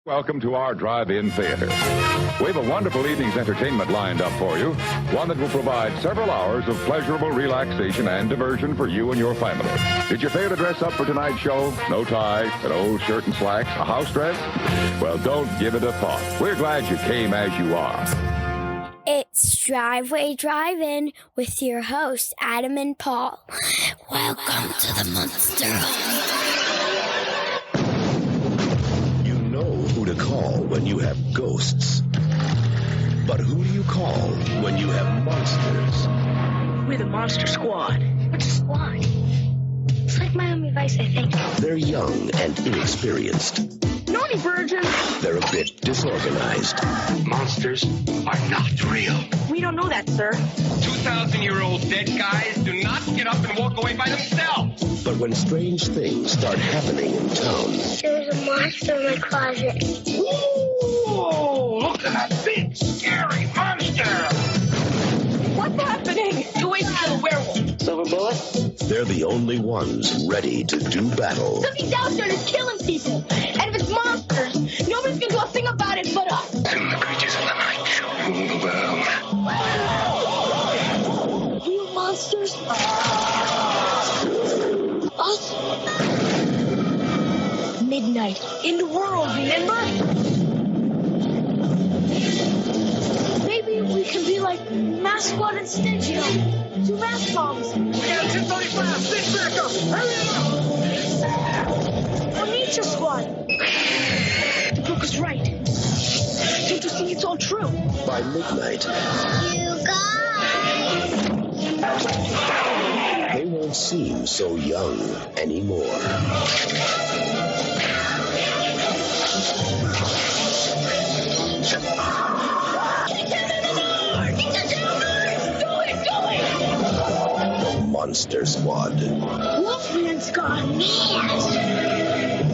Welcome to our drive-in theater. We have a wonderful evening's entertainment lined up for you, one that will provide several hours of pleasurable relaxation and diversion for you and your family. Did you fail to dress up for tonight's show? No tie, an old shirt and slacks, a house dress? Well, don't give it a thought. We're glad you came as you are. It's Driveway Drive-In with your hosts, Adam and Paul. Welcome to the Monster Home. Who to call when you have ghosts. But who do you call when you have monsters? We're the Monster Squad. What's a squad? It's like Miami Vice, I think. They're young and inexperienced. Naughty virgin. They're a bit disorganized. Monsters are not real. We don't know that, sir. 2,000-year-old dead guys do not get up and walk away by themselves. But when strange things start happening in town... There's a monster in my closet. Ooh, look at that big, scary monster. What's happening? You wasted a werewolf. Silver bullet? They're the only ones ready to do battle. Something's out there that's killing people. And if it's monsters, nobody's gonna do a thing about it but us. And the creatures of the night shall rule the world. Real monsters? Us? Midnight. In the world, remember? Maybe we can be like Mass Squad instead, you know? Two mass bombs. Yeah, 1035, stick back up. Hurry up. Or Nature Squad. The book is right. Don't you see it's all true? By midnight, You guys! they won't seem so young anymore. The Monster Squad. Wolfman's gone mad.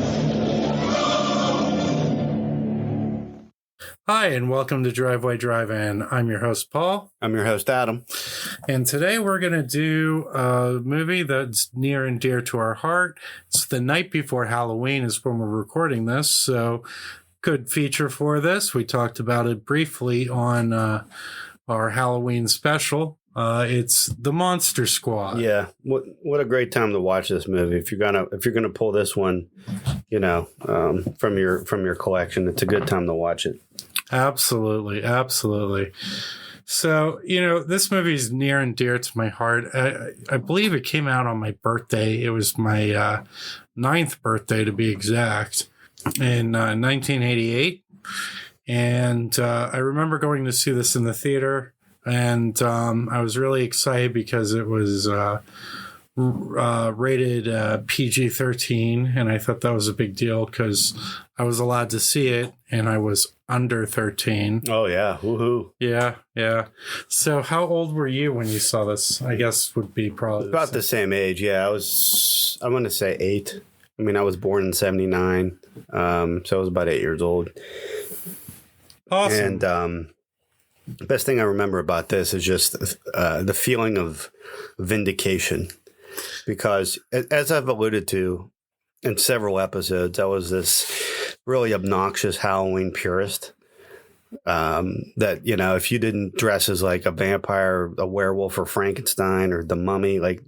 Hi, and welcome to Driveway Drive-In. I'm your host, Paul. I'm your host, Adam. And today we're going to do a movie that's near and dear to our heart. It's the night before Halloween is when we're recording this, so good feature for this. We talked about it briefly on our Halloween special. It's The Monster Squad. Yeah, what a great time to watch this movie. If you're gonna pull this one, from your collection, it's a good time to watch it. Absolutely, absolutely. So, this movie is near and dear to my heart. I believe it came out on my birthday. It was my 9th birthday, to be exact, in 1988. And I remember going to see this in the theater. And I was really excited because it was rated PG-13. And I thought that was a big deal because I was allowed to see it and I was under 13. Oh, yeah. Woohoo. Yeah. So how old were you when you saw this? I guess would be probably About the same age. Yeah, I'm going to say 8. I mean, I was born in 79. So I was about 8 years old. Awesome. And the best thing I remember about this is just the feeling of vindication. Because as I've alluded to in several episodes, I was this really obnoxious Halloween purist. That, if you didn't dress as like a vampire, a werewolf, or Frankenstein, or the Mummy, like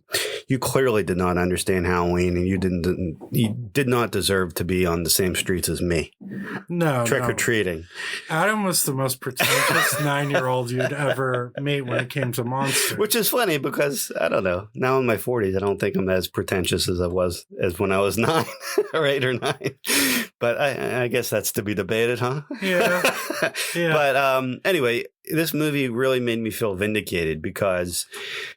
you clearly did not understand Halloween, and you did not deserve to be on the same streets as me. No, trick or treating. Adam was the most pretentious 9-year-old you'd ever meet when it came to monsters. Which is funny because I don't know. Now in my 40s, I don't think I'm as pretentious as I was as when I was 9 or 8 or 9. But I guess that's to be debated, huh? Yeah. But anyway, this movie really made me feel vindicated because,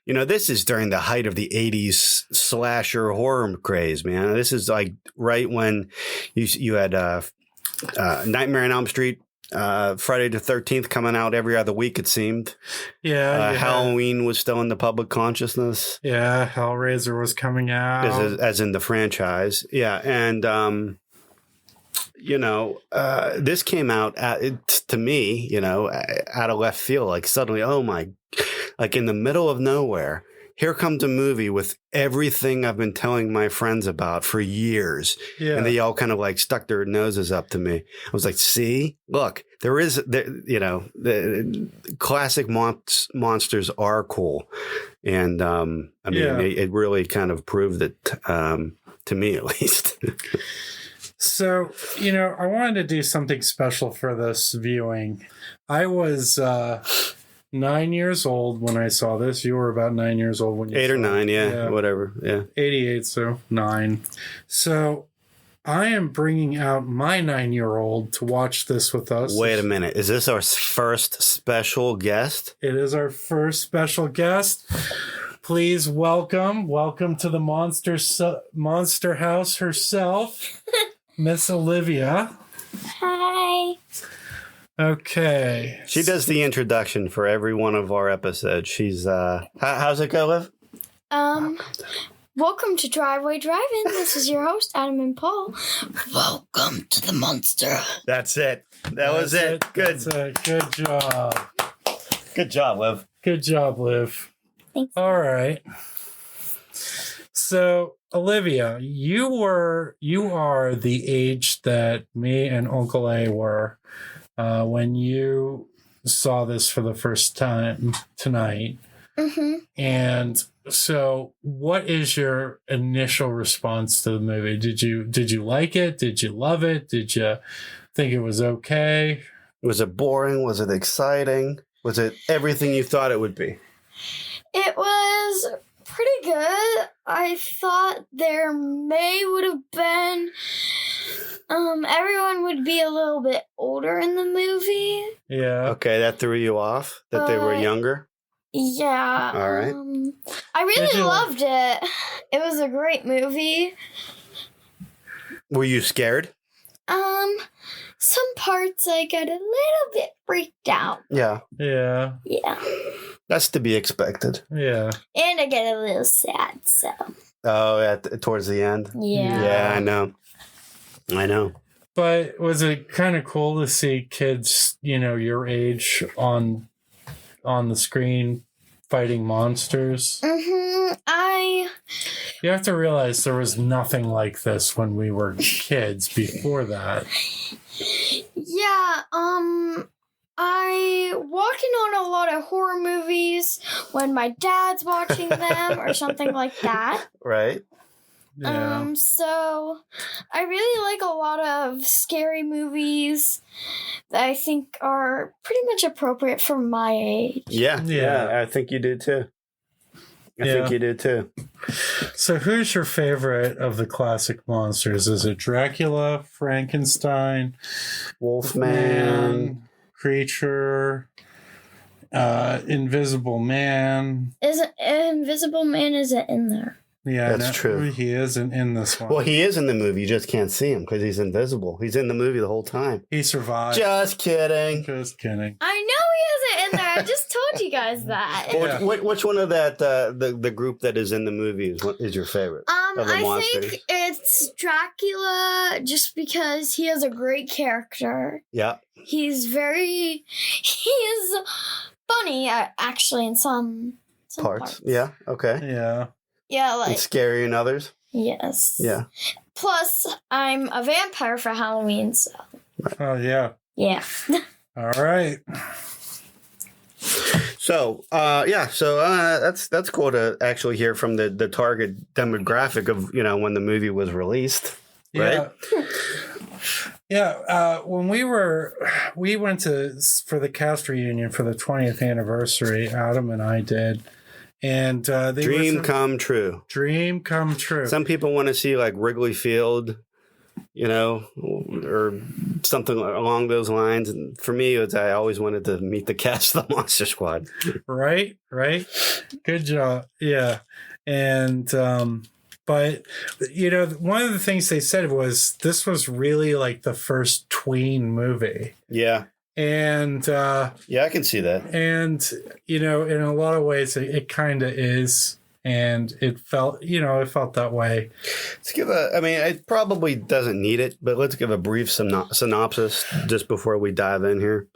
this is during the height of the 80s slasher horror craze, man. This is like right when you had Nightmare on Elm Street, Friday the 13th coming out every other week, it seemed. Yeah. Halloween was still in the public consciousness. Yeah, Hellraiser was coming out. As in the franchise. Yeah, and... this came out to me, out of left field, like suddenly, oh my, like in the middle of nowhere, here comes a movie with everything I've been telling my friends about for years. Yeah. And they all kind of like stuck their noses up to me. I was like, see, look, the classic monsters are cool. And it really kind of proved it to me, at least. So, I wanted to do something special for this viewing. I was 9 years old when I saw this. You were about 9 years old when you 8 saw or 9, it. yeah, whatever. Yeah. 88, so 9. So I am bringing out my 9-year-old to watch this with us. Wait a minute. Is this our first special guest? It is our first special guest. Please welcome to the Monster House herself, Miss Olivia. Hi. Okay. She does the introduction for every one of our episodes. She's how's it go, Liv? Welcome to Driveway Drive-In. This is your host, Adam and Paul. Welcome to the Monster. That's it. That was it. Good. That's it. Good job. Good job, Liv. Good job, Liv. Thanks. All right. So, Olivia, you are the age that me and Uncle A were when you saw this for the first time tonight. Mm-hmm. And so, what is your initial response to the movie? Did you like it? Did you love it? Did you think it was okay? Was it boring? Was it exciting? Was it everything you thought it would be? It was pretty good. I thought there would have been everyone would be a little bit older in the movie. Yeah. Okay, that threw you off that they were younger? Yeah. All right. I really loved it. It was a great movie. Were you scared? Some parts I got a little bit freaked out. Yeah. Yeah. Yeah. That's to be expected. Yeah. And I get a little sad, so. Oh, towards the end? Yeah. Yeah, I know. But was it kind of cool to see kids, your age on the screen fighting monsters? Mm-hmm. You have to realize there was nothing like this when we were kids before that. Yeah, I walking on a lot of horror movies when my dad's watching them or something like that. Right. Yeah. So I really like a lot of scary movies that I think are pretty much appropriate for my age. Yeah, I think you do too. I think you do too. So who's your favorite of the classic monsters? Is it Dracula, Frankenstein, Wolfman, Creature, Invisible Man? Invisible Man isn't in there. Yeah, that's true. He isn't in this one. Well, he is in the movie. You just can't see him because he's invisible. He's in the movie the whole time. He survived. Just kidding. Just kidding. I know he isn't in there. I just told you guys that. Yeah. Which one of that the group that is in the movie is your favorite? Of the I monsters? think it's Dracula just because he has a great character. Yeah. He's funny actually in some parts. Yeah. Okay. Yeah. Yeah, And like scary in others. yes. Yeah. Plus, I'm a vampire for Halloween, so Oh, yeah. yeah. All right. So, that's cool to actually hear from the target demographic of when the movie was released, right? Yeah. When we went for the cast reunion for the 20th anniversary, Adam and I did. And Dream come true. Dream come true. Some people want to see like Wrigley Field, or something along those lines. And for me, I always wanted to meet the cast of the Monster Squad. Right. Good job. Yeah. And, but, one of the things they said was this was really like the first tween movie. Yeah. And, I can see that. And, in a lot of ways, it kind of is. And it felt that way. Let's give it probably doesn't need it, but let's give a brief synopsis just before we dive in here.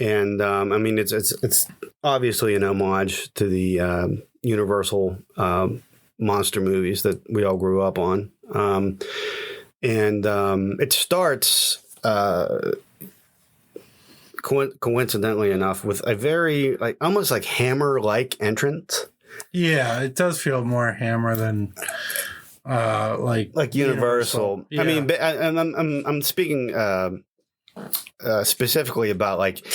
And, it's obviously an homage to the Universal monster movies that we all grew up on. It starts, coincidentally enough, with a very almost like Hammer-like entrance. Yeah, it does feel more Hammer than like Universal. Yeah. I mean, but I'm speaking specifically about like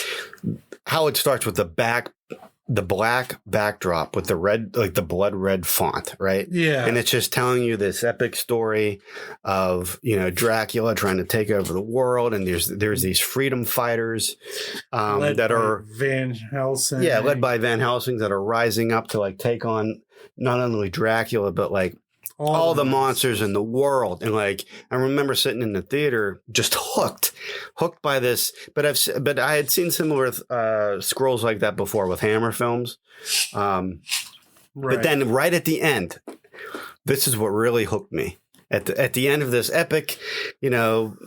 how it starts with the black backdrop with the red, like the blood red font, right? Yeah. And it's just telling you this epic story of, Dracula trying to take over the world. And there's these freedom fighters that are Van Helsing. Yeah, led by Van Helsing that are rising up to like take on not only Dracula, but like all the monsters in the world. And like, I remember sitting in the theater just hooked by this, but I had seen similar scrolls like that before with Hammer films. But then right at the end, this is what really hooked me. At the end of this epic, tale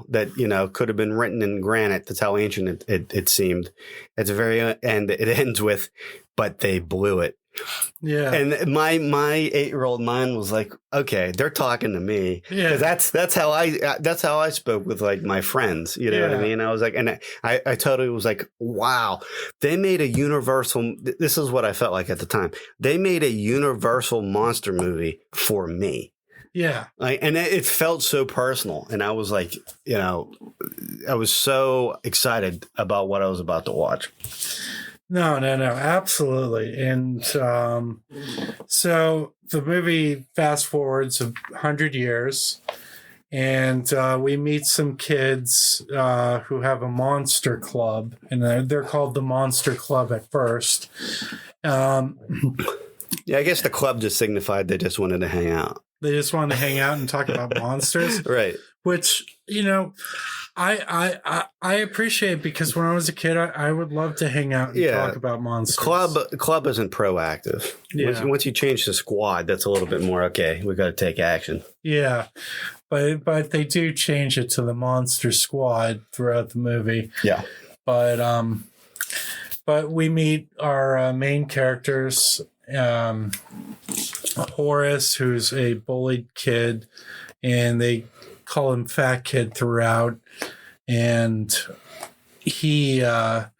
that, could have been written in granite. That's how ancient it seemed. At the very end, it ends with, but they blew it. Yeah. And my 8-year-old mind was like, okay, they're talking to me. Yeah. That's how I spoke with like my friends. You know what I mean? I was like, and I totally was like, wow, they made a Universal. This is what I felt like at the time. They made a Universal monster movie for me. Yeah. And it felt so personal. And I was like, I was so excited about what I was about to watch. No, absolutely. And so the movie fast forwards 100 years, and we meet some kids who have a monster club, and they're called the Monster Club at first. Yeah, I guess the club just signified they just wanted to hang out. They just wanted to hang out and talk about monsters. Right. Which, I appreciate, because when I was a kid, I would love to hang out and talk about monsters. Club isn't proactive. Yeah. Once you change to squad, that's a little bit more, okay, we got to take action. Yeah. But they do change it to the Monster Squad throughout the movie. Yeah. But we meet our main characters, Horace, who's a bullied kid, and they call him Fat Kid throughout. And then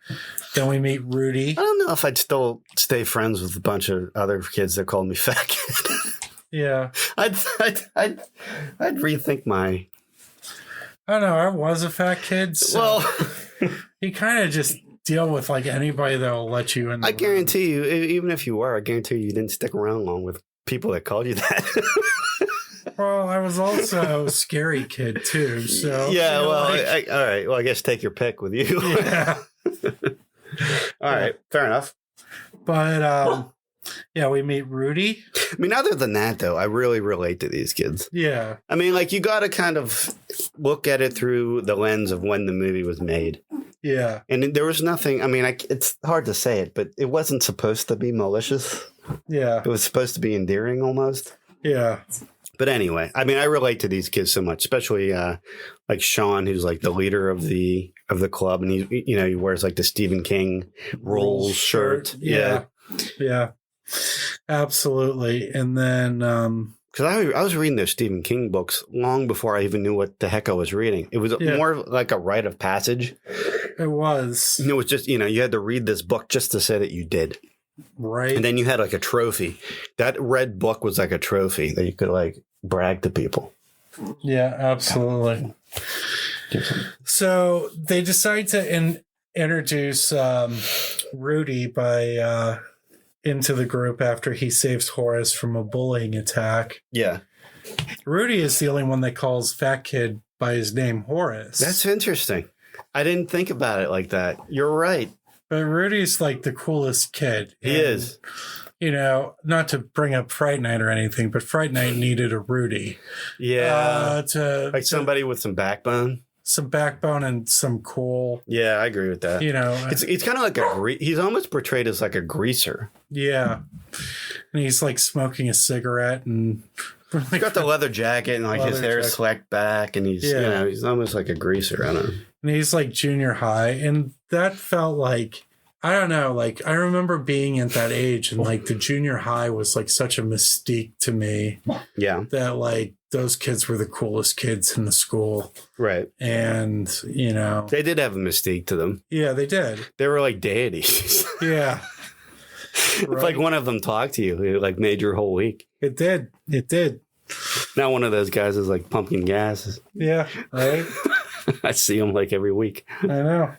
we meet Rudy. I don't know if I'd still stay friends with a bunch of other kids that called me Fat Kid. Yeah. I'd rethink my... I don't know. I was a fat kid. So well, you kind of just deal with like anybody that'll let you in. I guarantee you, even if you were, I guarantee you didn't stick around long with people that called you that. Well, I was also a scary kid too. So yeah, all right. Well, I guess take your pick with you. Yeah. All right, fair enough. But yeah, we meet Rudy. I mean, other than that, though, I really relate to these kids. Yeah. I mean, like, you got to kind of look at it through the lens of when the movie was made. Yeah. And there was nothing, I mean, it's hard to say it, but it wasn't supposed to be malicious. Yeah. It was supposed to be endearing almost. Yeah. But anyway, I mean, I relate to these kids so much, especially like Sean, who's like the leader of the club, and he wears like the Stephen King rules shirt. Yeah. Yeah. Absolutely. And then because I was reading those Stephen King books long before I even knew what the heck I was reading. It was more like a rite of passage. It was. And it was just, you had to read this book just to say that you did. Right. And then you had like a trophy. That red book was like a trophy that you could like brag to people. Yeah, absolutely. So they decide to introduce Rudy by into the group after he saves Horace from a bullying attack. Yeah. Rudy is the only one that calls Fat Kid by his name, Horace. That's interesting. I didn't think about it like that. You're right. But Rudy's like the coolest kid. He is. Not to bring up Fright Night or anything, but Fright Night needed a Rudy. Yeah. Somebody with some backbone. some backbone and some cool. Yeah, I agree with that. You know, It's kind of like he's almost portrayed as like a greaser. yeah, and he's like smoking a cigarette and He's got the leather jacket and like his Leather hair jacket. slicked back, and he's you know he's almost like a greaser. I don't know. and he's like junior high, and that felt like I don't know. Like I remember being at that age, and like the junior high was like such a mystique to me Yeah, that like those kids were the coolest kids in the school, right. and you know, They did have a mystique to them. yeah, they did, They were like deities. yeah. It's like one of them talked to you. It like made your whole week. It did. Now one of those guys is like pumping gas. Yeah, right. I see him like every week. I know.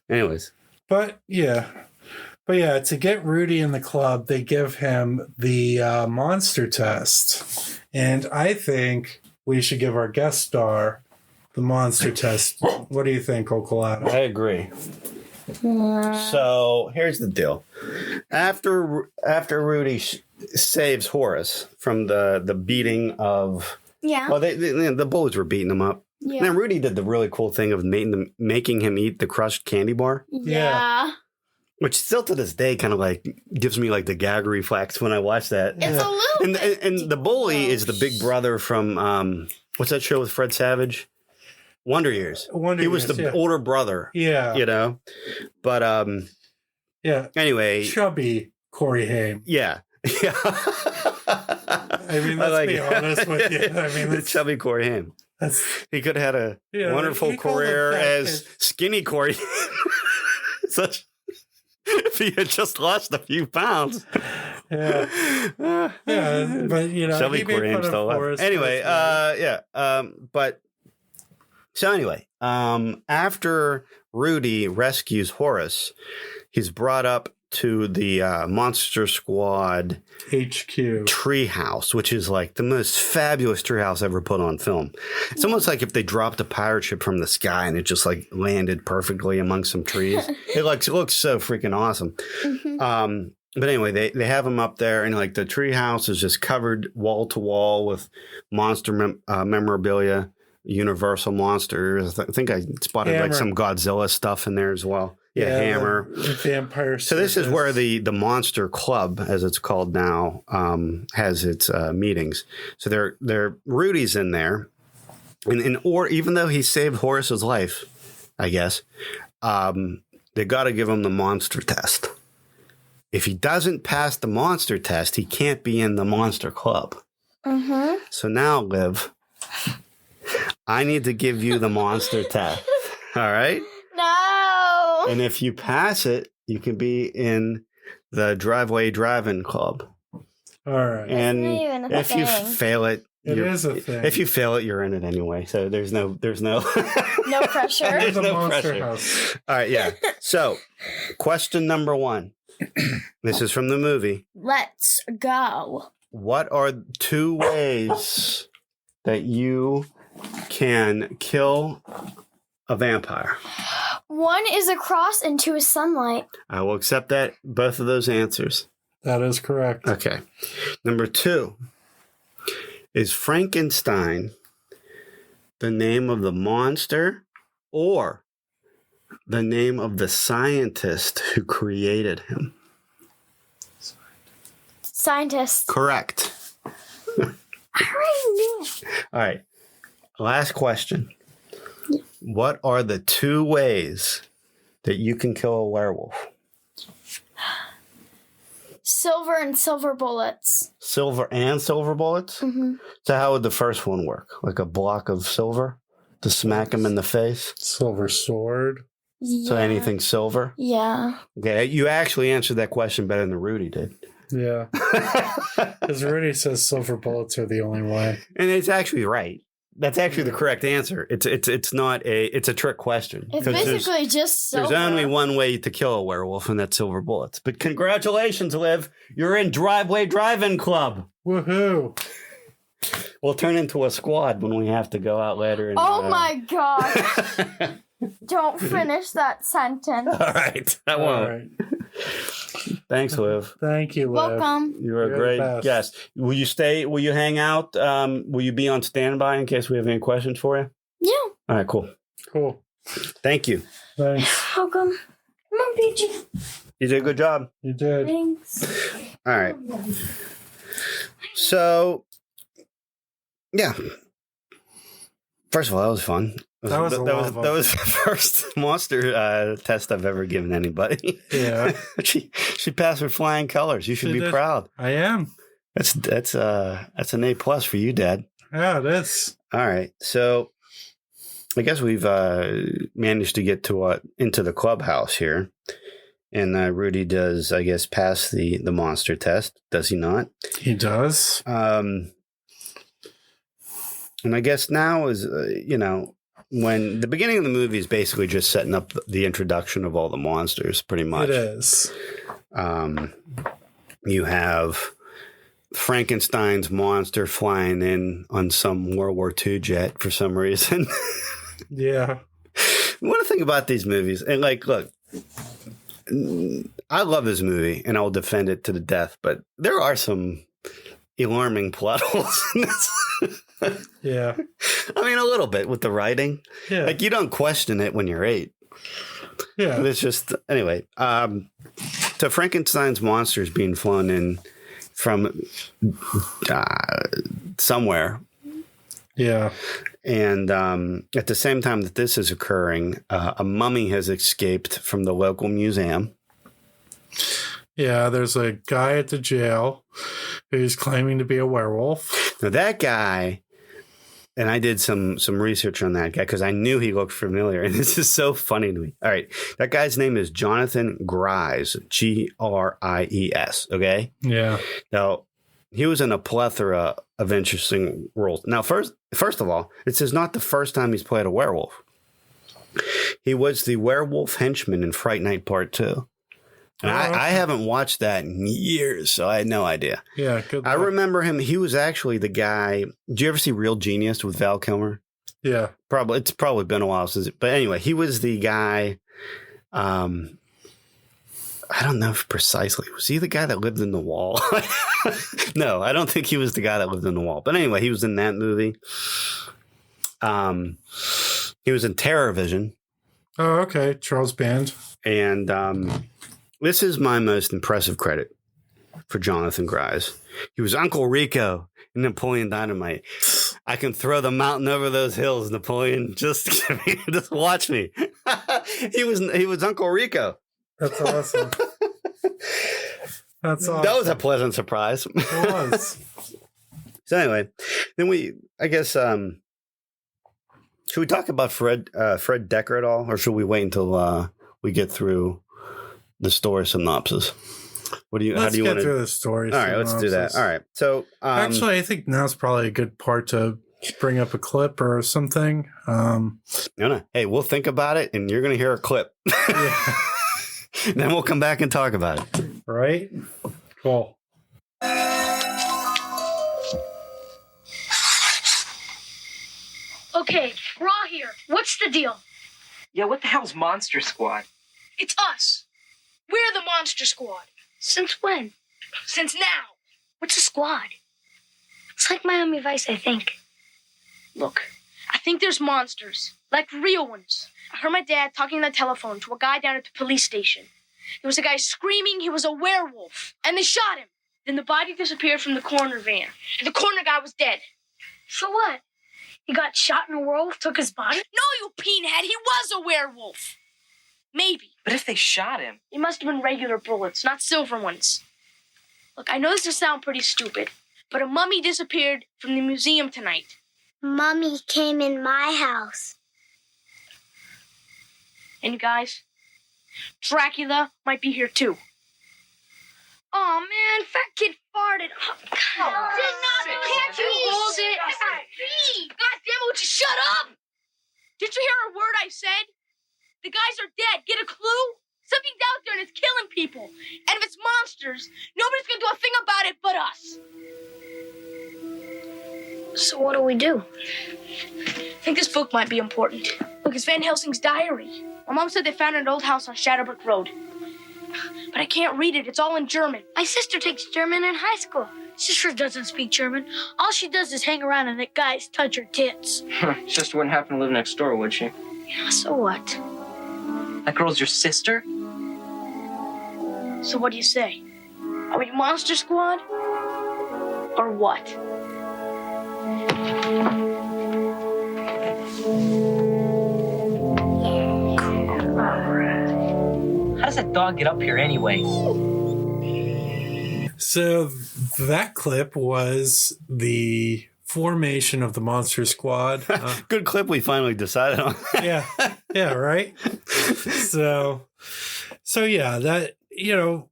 Anyways, But yeah, to get Rudy in the club, they give him the monster test. And I think we should give our guest star the monster test. What do you think, Uncle Adam? I agree. So here's the deal. After Rudy saves Horace from the beating of Yeah. well, the bullies were beating him up. Yeah. And then Rudy did the really cool thing of making him eat the crushed candy bar, Yeah. which still to this day kind of like gives me like the gag reflex when I watch that. It's a little And, bit. and the bully is the big brother from what's that show with Fred Savage? Wonder Years. Wonder He was Years, the yeah. older brother. Yeah. You know? But Yeah. anyway, Chubby Corey Haim. yeah. Yeah. I mean, let's be honest with you. I mean, the chubby Corey Haim. that's He could have had a wonderful he called career him fat as kid. skinny Corey. Such if he had just lost a few pounds. Yeah. Yeah, but you know, Chubby he made Corey Haim fun of still alive. Forrest. Anyway, but so anyway, after Rudy rescues Horace, he's brought up to the Monster Squad HQ. treehouse, which is like the most fabulous treehouse ever put on film. It's almost like if they dropped a pirate ship from the sky and it just like landed perfectly among some trees. It looks so freaking awesome. But anyway, they have him up there, and like the treehouse is just covered wall to wall with monster memorabilia, Universal monsters. I think I spotted like Hammer. some Godzilla stuff in there as well. Yeah, Hammer. The vampire. So this is where the Monster Club, as it's called now, has its meetings. So they're Rudy's in there, and even though he saved Horace's life, I guess they got to give him the monster test. If he doesn't pass the monster test, he can't be in the Monster Club. Mm-hmm. So now, Liv, I need to give you the monster test. All right. No. And if you pass it, you can be in the Driveway Drive-In Club. All right. And It's not even a if you thing. fail it, It you're- is a thing. If you fail it, you're in it anyway. So there's no No pressure. There's the no monster pressure. house. All right, yeah. So, question number 1. This is from the movie. Let's go. What are 2 ways that you can kill a vampire? One is a cross and 2 is sunlight. I will accept that both of those answers. That is correct. Okay. Number 2. Is Frankenstein the name of the monster or the name of the scientist who created him? Scientist. Correct. I already knew it. All right. Last question. What are the 2 ways that you can kill a werewolf? Silver and silver bullets. Silver and silver bullets? Mm-hmm. So how would the first one work? Like a block of silver to smack him in the face? Silver sword. Yeah. So anything silver? Yeah. Okay, you actually answered that question better than Rudy did. Yeah. Because Rudy says silver bullets are the only way. And it's actually right. That's actually the correct answer. It's not it's a trick question. It's 'Cause basically just silver. there's only one way to kill a werewolf, and that's silver bullets. But congratulations, Liv. You're in Driveway Drive-In Club. Woohoo. We'll turn into a squad when we have to go out later. And, Oh my gosh. Don't finish that sentence. All right. I All won't. right. Thanks, Liv. Thank you, Liv. Welcome. You're You're a the great best. guest. Will you stay? Will you hang out? Will you be on standby in case we have any questions for you? Yeah. All right, cool. Cool. Thank you. Thanks. Welcome. Come on, Peachy. You did a good job. You did. Thanks. All right. So, yeah. First of all, that was fun. That was a lot of fun. That was the first monster test I've ever given anybody. Yeah. she passed with flying colors. You should She be did. proud. I am. That's an A+ for you, Dad. Yeah, it is. All right. So, I guess we've managed to get to into the clubhouse here. And Rudy does, I guess, pass the monster test. Does he not? He does. And I guess now is, when the beginning of the movie is basically just setting up the introduction of all the monsters, pretty much. It is. You have Frankenstein's monster flying in on some World War II jet for some reason. Yeah. One thing about these movies, and look, I love this movie and I'll defend it to the death, but there are some alarming plot holes in this. Yeah. I mean, a little bit with the writing. Yeah. Like, you don't question it when you're 8. Yeah. But it's just, anyway. So Frankenstein's monster is being flown in from somewhere. Yeah. And at the same time that this is occurring, a mummy has escaped from the local museum. Yeah, there's a guy at the jail who's claiming to be a werewolf. Now, that guy, and I did some research on that guy because I knew he looked familiar, and this is so funny to me. All right, that guy's name is Jonathan Gries, Gries, okay? Yeah. Now, he was in a plethora of interesting roles. Now, first of all, this is not the first time he's played a werewolf. He was the werewolf henchman in Fright Night Part 2. And I haven't watched that in years, so I had no idea. Yeah, good. I remember him. He was actually the guy. Did you ever see Real Genius with Val Kilmer? Yeah. It's probably been a while since. But anyway, he was the guy. I don't know if precisely. Was he the guy that lived in the wall? No, I don't think he was the guy that lived in the wall. But anyway, he was in that movie. He was in Terror Vision. Oh, okay. Charles Band. And this is my most impressive credit for Jonathan Gries. He was Uncle Rico in Napoleon Dynamite. I can throw the mountain over those hills, Napoleon. Just watch me. He was Uncle Rico. That's awesome. That's awesome. That was a pleasant surprise. It was. So anyway, then I guess, should we talk about Fred Decker at all, or should we wait until we get through the story synopsis? How do you want to get through the story? All right, let's do that. All right. So actually, I think now's probably a good part to bring up a clip or something. No. Hey, we'll think about it, and you're going to hear a clip. Yeah. Then we'll come back and talk about it. Right? Cool. Okay, Raw here. What's the deal? Yeah, what the hell's Monster Squad? It's us. We're the Monster Squad. Since when? Since now. What's a squad? It's like Miami Vice, I think. Look, I think there's monsters, like real ones. I heard my dad talking on the telephone to a guy down at the police station. There was a guy screaming he was a werewolf, and they shot him. Then the body disappeared from the coroner van. The coroner guy was dead. So what? He got shot and a werewolf took his body? No, you peenhead, he was a werewolf. Maybe. But if they shot him... It must have been regular bullets, not silver ones. Look, I know this will sound pretty stupid, but a mummy disappeared from the museum tonight. Mummy came in my house. And you guys, Dracula might be here too. Oh man, fat kid farted. Oh, come on. Can't you hold it? God damn it, would you shut up? Did you hear a word I said? The guys are dead. Get a clue? Something's out there and it's killing people. And if it's monsters, nobody's gonna do a thing about it but us. So what do we do? I think this book might be important. Look, it's Van Helsing's diary. My mom said they found it in an old house on Shadowbrook Road. But I can't read it. It's all in German. My sister takes German in high school. Sister doesn't speak German. All she does is hang around and let guys touch her tits. Sister wouldn't happen to live next door, would she? Yeah, so what? That girl's your sister? So what do you say? Are we Monster Squad? Or what? How does that dog get up here anyway? So that clip was the formation of the Monster Squad. Good clip we finally decided on. yeah, right? So yeah, that, you know,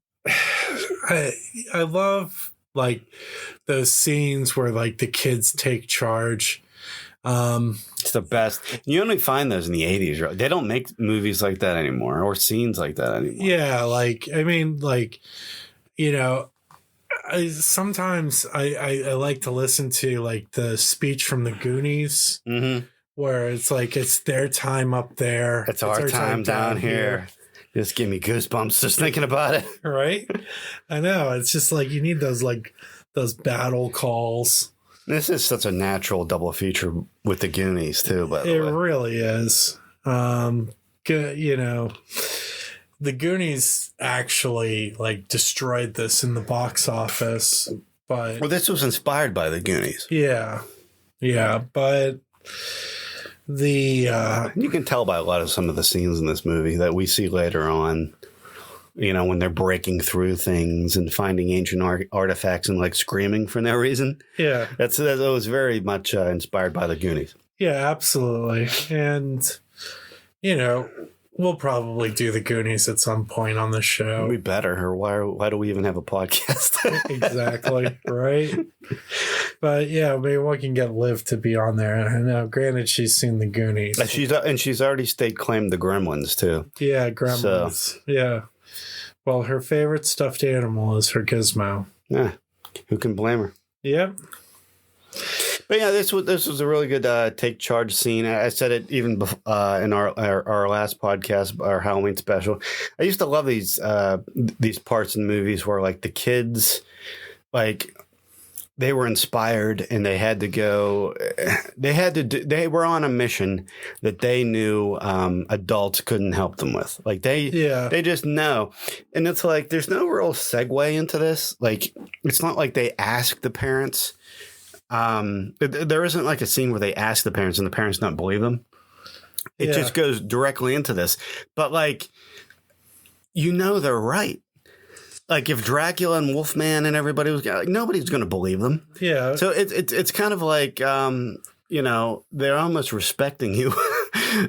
I love like those scenes where like the kids take charge. It's the best. You only find those in the 80s, right? They don't make movies like that anymore or scenes like that anymore. Yeah, like, I mean, like, you know, sometimes I like to listen to like the speech from the Goonies, where it's like it's their time up there. It's our time down here. Just give me goosebumps just thinking about it. Right? I know. It's just like you need those battle calls. This is such a natural double feature with the Goonies too, by the way. It really is. You know, the Goonies actually like destroyed this in the box office, but well, this was inspired by the Goonies. Yeah, but you can tell by a lot of some of the scenes in this movie that we see later on. You know, when they're breaking through things and finding ancient artifacts and like screaming for no reason. Yeah, that was very much inspired by the Goonies. Yeah, absolutely, and you know, we'll probably do the Goonies at some point on the show. We better, or why do we even have a podcast? Exactly, right? But yeah, maybe we can get Liv to be on there. I know, granted, she's seen the Goonies. She's already state claimed the Gremlins too. Yeah, Gremlins. So. Yeah. Well, her favorite stuffed animal is her Gizmo. Yeah, who can blame her? Yep. But yeah, this was a really good take charge scene. I said it even in our last podcast, our Halloween special. I used to love these parts in movies where like the kids, like they were inspired and they had to go. They were on a mission that they knew adults couldn't help them with. Like they just know, and it's like there's no real segue into this. Like it's not like they ask the parents. There isn't like a scene where they ask the parents and the parents not believe them. It just goes directly into this. But like, you know, they're right. Like if Dracula and Wolfman and everybody was like, nobody's going to believe them. Yeah. So it's kind of like, you know, they're almost respecting you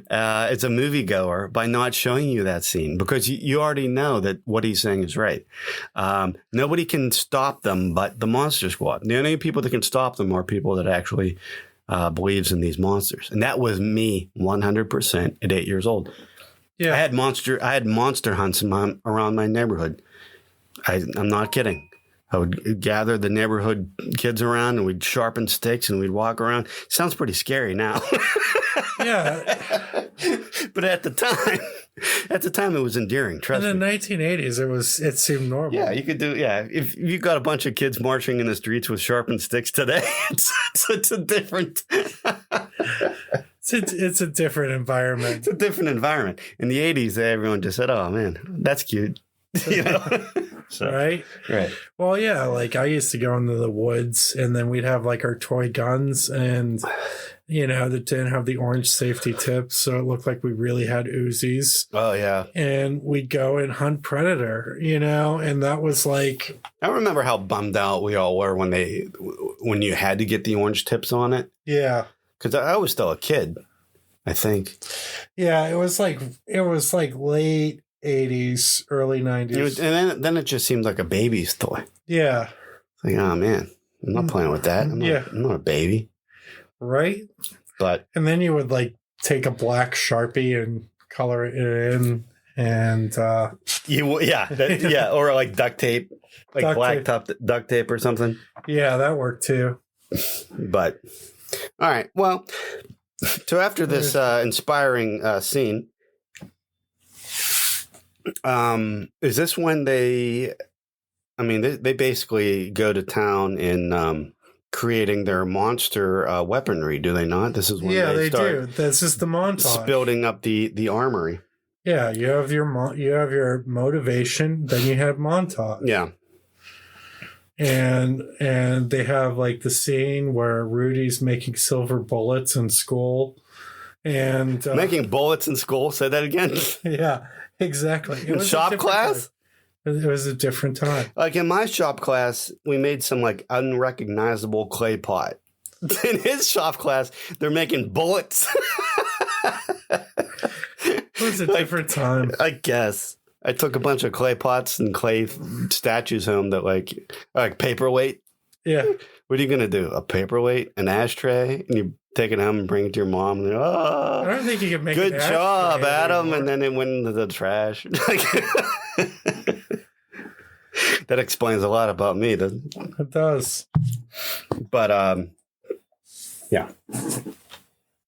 as a moviegoer by not showing you that scene because you already know that what he's saying is right. Nobody can stop them but the Monster Squad. The only people that can stop them are people that actually believes in these monsters. And that was me 100% at 8 years old. Yeah. I had monster hunts around my neighborhood. I'm not kidding. I would gather the neighborhood kids around and we'd sharpen sticks and we'd walk around. Sounds pretty scary now. Yeah. But at the time it was endearing. Trust me. In the 1980s, it seemed normal. Yeah, you could do. Yeah, if you got a bunch of kids marching in the streets with sharpened sticks today, it's a different. It's a different environment. It's a different environment. In the 80s, everyone just said, "Oh man, that's cute." You know? Right. Well, yeah, like I used to go into the woods and then we'd have like our toy guns and, you know, that didn't have the orange safety tips. So it looked like we really had Uzis. Oh, yeah. And we'd go and hunt predator, you know, and that was like. I remember how bummed out we all were when you had to get the orange tips on it. Yeah. Because I was still a kid, I think. Yeah, it was like late 80s, early 90s. And then it just seemed like a baby's toy. Yeah. Like, oh, man, I'm not playing with that. I'm not a baby. Right? And then you would, like, take a black Sharpie and color it in and... or, like, duct tape. Like black duct tape or something. Yeah, that worked, too. But, all right, well, so after this inspiring scene... is this when they I mean, they basically go to town in creating their monster weaponry, do they not? This is when they start do. This is the montage. building up the armory. Yeah, you have your motivation, then you have montage. Yeah. And they have like the scene where Rudy's making silver bullets in school. And making bullets in school? Say that again? Yeah, exactly. In shop class? It was a different time. Like in my shop class, we made some like unrecognizable clay pot. In his shop class, they're making bullets. It was a different time. I guess. I took a bunch of clay pots and clay statues home that like paperweight. Yeah. What are you going to do? A paperweight? An ashtray? And you take it home and bring it to your mom. And I don't think you can make good an job, ashtray Adam. anymore. And then it went into the trash. That explains a lot about me. Doesn't it? It does. But yeah. And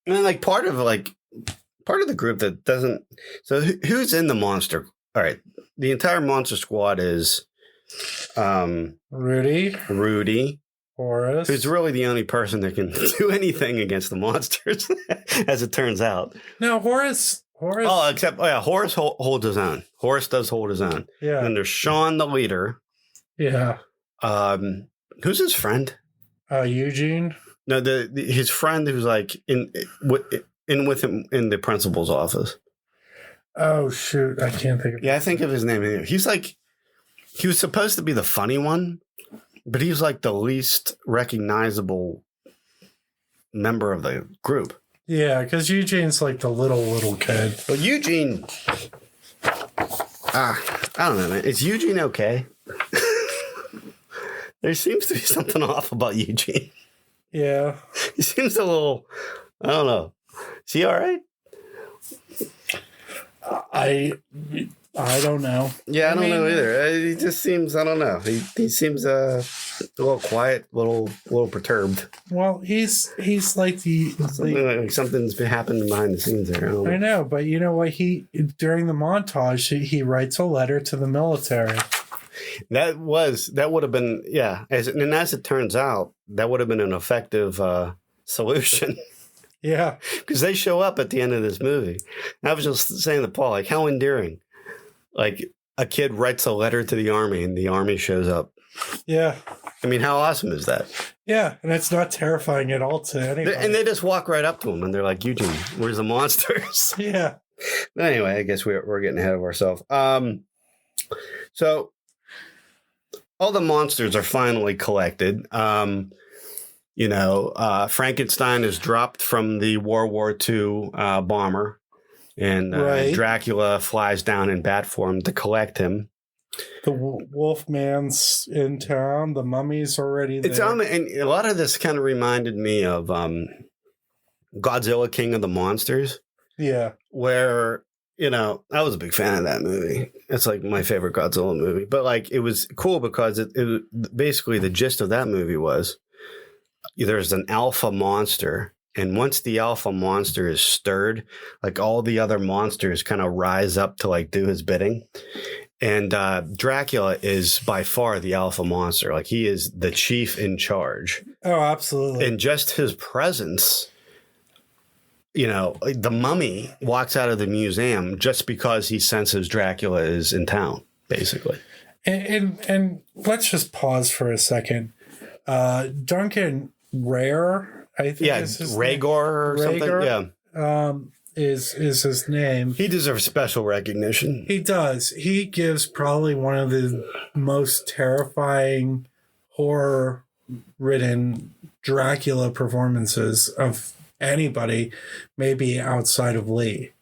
then like part of the group that doesn't. So who's in the monster? All right, the entire monster squad is Rudy, Horace, who's really the only person that can do anything against the monsters, as it turns out. No, Horace. Oh, except Horace holds his own. Horace does hold his own. Yeah. And there's Sean, the leader. Yeah. Who's his friend? Eugene. No, his friend who's like in with him in the principal's office. Oh shoot, I can't think of. Yeah, I think of his name. He's like, he was supposed to be the funny one, but he's like the least recognizable member of the group. Yeah, because Eugene's like the little kid. Well, Eugene, I don't know, man. Is Eugene okay? There seems to be something off about Eugene. Yeah. He seems a little, I don't know. Is he all right? I don't know. Yeah, I don't know either. He just seems, I don't know. He seems a little quiet, little perturbed. Well, he's like like something's been happening behind the scenes there. I know, but you know what? During the montage, he writes a letter to the military. That would have been, yeah. As it turns out, that would have been an effective solution. Yeah. Because they show up at the end of this movie. And I was just saying to Paul, like, how endearing. Like, a kid writes a letter to the army and the army shows up. Yeah. I mean, how awesome is that? Yeah, and it's not terrifying at all to anybody. And they just walk right up to him and they're like, Eugene, where's the monsters? Yeah. But anyway, I guess we're getting ahead of ourselves. So all the monsters are finally collected. Frankenstein is dropped from the World War II bomber, and Right. Dracula flies down in bat form to collect him. The Wolfman's in town. The mummy's already there. It's and a lot of this kind of reminded me of Godzilla King of the Monsters. Yeah. Where, I was a big fan of that movie. It's like my favorite Godzilla movie. But like it was cool because it basically the gist of that movie was there's an alpha monster. And once the alpha monster is stirred, like all the other monsters kind of rise up to like do his bidding. And Dracula is by far the alpha monster. Like he is the chief in charge. Oh, absolutely. And just his presence, the mummy walks out of the museum just because he senses Dracula is in town, basically. And let's just pause for a second. Duncan Rare, I think. Yeah, is his Rhaegar or Rhaegar, something. Yeah. Is his name. He deserves special recognition. He does. He gives probably one of the most terrifying, horror-ridden Dracula performances of anybody, maybe outside of Lee.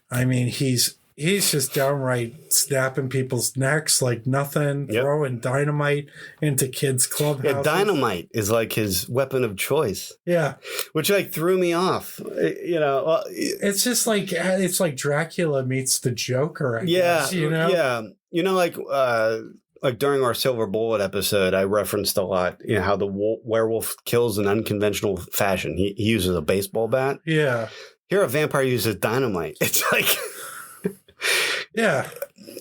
I mean, he's just downright snapping people's necks like nothing, throwing dynamite into kids' clubhouses. Yeah, dynamite is like his weapon of choice. Yeah. Which like threw me off. It's just like Dracula meets the Joker, I guess, Yeah. Like during our Silver Bullet episode, I referenced a lot, how the werewolf kills in unconventional fashion. He uses a baseball bat. Yeah. Here, a vampire uses dynamite. It's like, Yeah.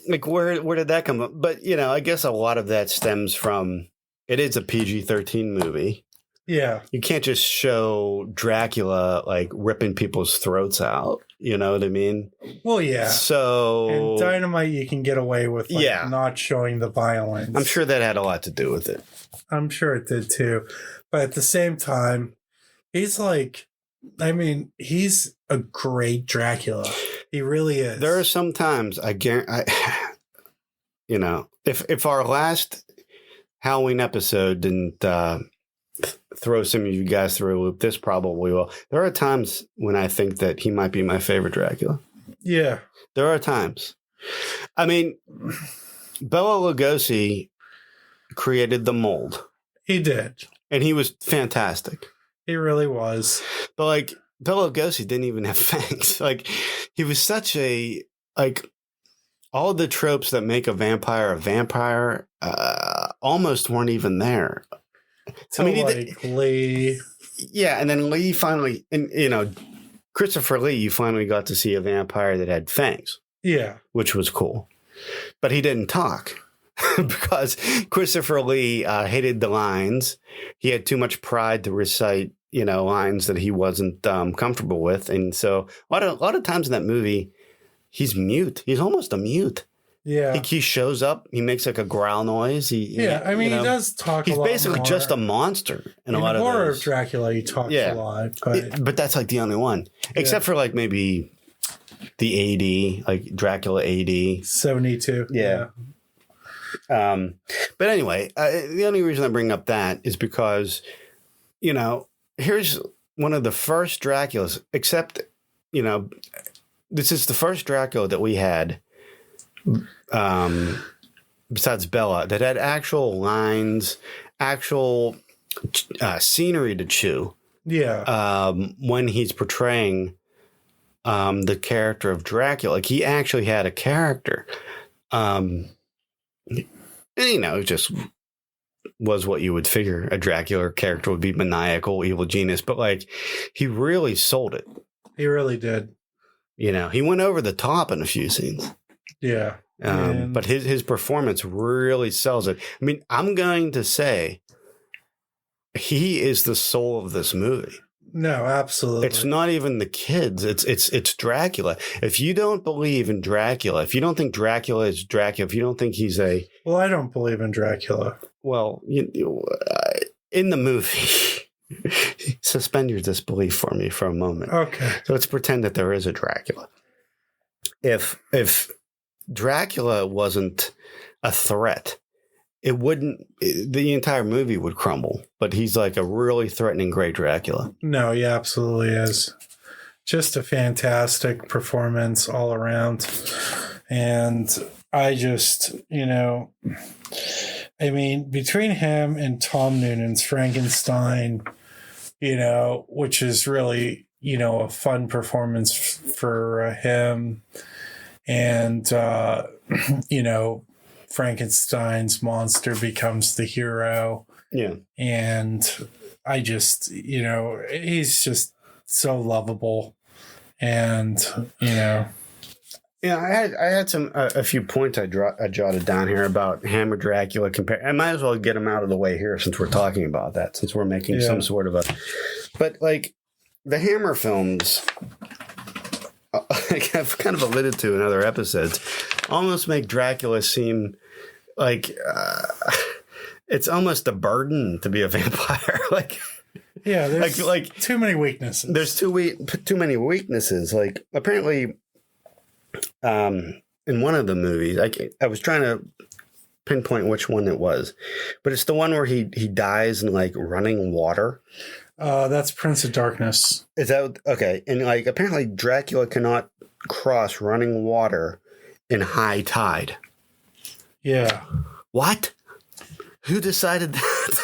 Like, where did that come from? But, I guess a lot of that stems from, it is a PG-13 movie. Yeah. You can't just show Dracula, like, ripping people's throats out. You know what I mean? Well, yeah. So... And Dynamite, you can get away with not showing the violence. I'm sure that had a lot to do with it. I'm sure it did, too. But at the same time, he's like... he's a great Dracula. He really is. There are some times I guarantee, if our last Halloween episode didn't throw some of you guys through a loop, this probably will. There are times when I think that he might be my favorite Dracula. Yeah. There are times. I mean, Bela Lugosi created the mold. He did. And he was fantastic. He really was. But, like, Bela Lugosi didn't even have fangs. Like, he was such a, like, all the tropes that make a vampire almost weren't even there. So, Lee. Yeah, and then Lee finally, and, Christopher Lee, you finally got to see a vampire that had fangs. Yeah. Which was cool. But he didn't talk. Because Christopher Lee hated the lines. He had too much pride to recite, lines that he wasn't comfortable with. And so a lot of times in that movie, he's mute. He's almost a mute. Yeah. He shows up. He makes like a growl noise. He does talk a lot. He's basically just a monster in a lot of horror those. of Dracula, he talks a lot. But that's like the only one. Except for like maybe the AD, like Dracula AD. 72. Yeah. But anyway, the only reason I bring up that is because, here's one of the first Draculas, except, this is the first Dracula that we had, besides Bella, that had actual lines, actual scenery to chew. Yeah. When he's portraying the character of Dracula. Like, he actually had a character. And, it just was what you would figure a Dracula character would be, maniacal, evil genius. But, like, he really sold it. He really did. He went over the top in a few scenes. Yeah. But his performance really sells it. I mean, I'm going to say he is the soul of this movie. No, absolutely. It's not even the kids. It's Dracula. If you don't believe in Dracula, if you don't think Dracula is Dracula, if you don't think he's a... Well, I don't believe in Dracula. Well, in the movie, suspend your disbelief for me for a moment. Okay. So let's pretend that there is a Dracula. If Dracula wasn't a threat, the entire movie would crumble. But he's like a really threatening, great Dracula. No, he absolutely is. Just a fantastic performance all around. And I just, between him and Tom Noonan's Frankenstein, which is really, a fun performance for him. And, Frankenstein's monster becomes the hero. Yeah. And I just, he's just so lovable. And, Yeah, I had a few points I jotted down here about Hammer Dracula. I might as well get them out of the way here since we're talking about that, since we're making some sort of but like the Hammer films, like I've kind of alluded to in other episodes, almost make Dracula seem like it's almost a burden to be a vampire. Yeah, there's like too many weaknesses. There's too many weaknesses. Like, apparently, in one of the movies, I was trying to pinpoint which one it was, but it's the one where he dies in like running water. That's Prince of Darkness. Is that okay? And like, apparently, Dracula cannot cross running water in high tide. Yeah. What? Who decided that?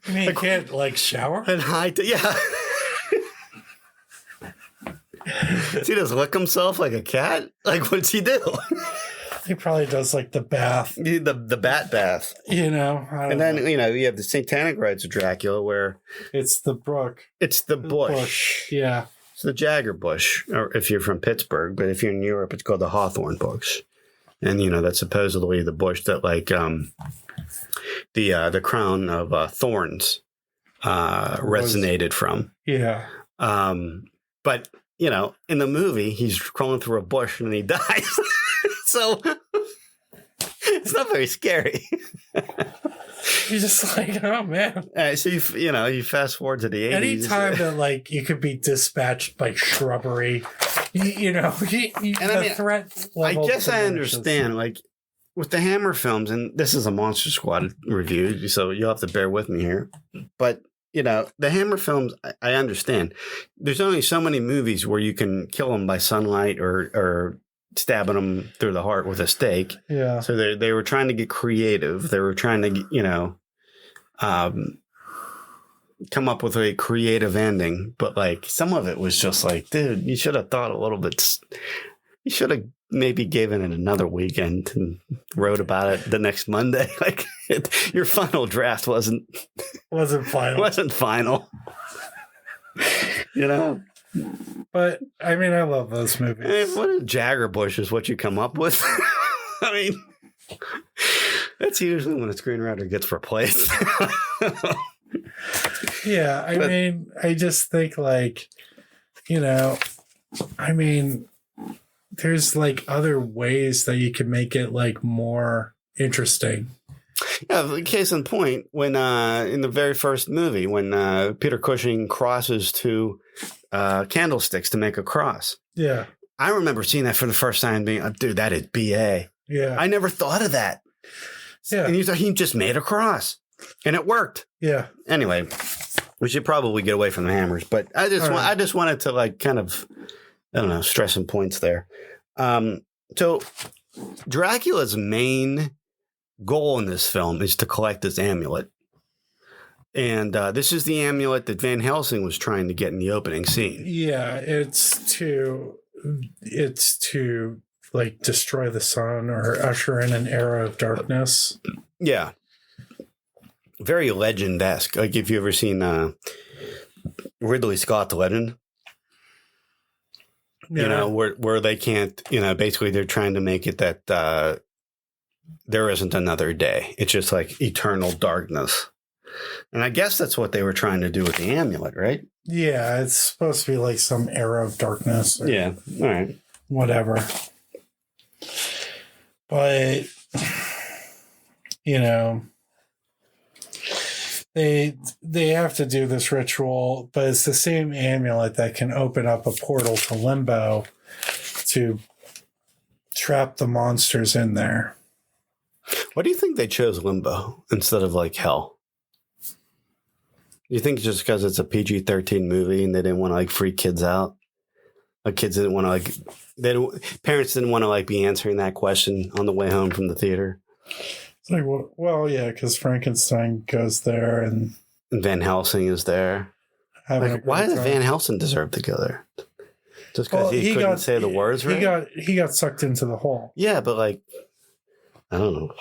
You mean, you can't like shower in high tide? Yeah. Does he just lick himself like a cat? Like, what's he do? He probably does like the bath, the bat bath. And then you have the Satanic Rites of Dracula, where it's the brook. It's the bush. Yeah. It's the Jagger bush, or if you're from Pittsburgh, but if you're in Europe, it's called the hawthorn bush. And, that's supposedly the bush that, like, the crown of thorns resonated from. Yeah. But, in the movie, he's crawling through a bush and he dies. So it's not very scary. You're just like, oh man. So you fast forward to the 80s. Anytime that like you could be dispatched by shrubbery, the threat level. I guess I understand. Like with the Hammer films, and this is a Monster Squad review, so you'll have to bear with me here. But the Hammer films, I understand. There's only so many movies where you can kill them by sunlight or stabbing them through the heart with a stake. Yeah. So they were trying to get creative. They were trying to, come up with a creative ending. But like some of it was just like, dude, you should have thought a little bit. You should have maybe given it another weekend and wrote about it the next Monday. Like your final draft wasn't final. Wasn't final. But I mean, I love those movies. What a Jagger bush is what you come up with. I mean, that's usually when a screenwriter gets replaced. Yeah, I mean, I just think like, there's like other ways that you can make it like more interesting. Yeah, case in point, when in the very first movie, when Peter Cushing crosses two candlesticks to make a cross. Yeah. I remember seeing that for the first time being, dude, that is BA. Yeah. I never thought of that. Yeah. And he just made a cross. And it worked. Yeah. Anyway, we should probably get away from the hammers, but I just wanted to like kind of, I don't know, stress some points there. So Dracula's main goal in this film is to collect this amulet. And this is the amulet that Van Helsing was trying to get in the opening scene. Yeah, it's to like destroy the sun or usher in an era of darkness. Yeah. Very legend-esque. Like if you ever seen Ridley Scott's Legend, yeah. Where they can't, basically they're trying to make it that there isn't another day. It's just like eternal darkness. And I guess that's what they were trying to do with the amulet, right? Yeah, it's supposed to be like some era of darkness. Yeah, all right. Whatever. But, they have to do this ritual, but it's the same amulet that can open up a portal to Limbo to trap the monsters in there. Why do you think they chose Limbo instead of like Hell? You think just because it's a PG-13 movie and they didn't want to like freak kids out? Like kids didn't want to like, parents didn't want to like be answering that question on the way home from the theater. It's like, well, yeah, because Frankenstein goes there and Van Helsing is there. Like, why does Van Helsing deserve to go there? Just because he couldn't say the words right? He got sucked into the hole. Yeah, but like, I don't know.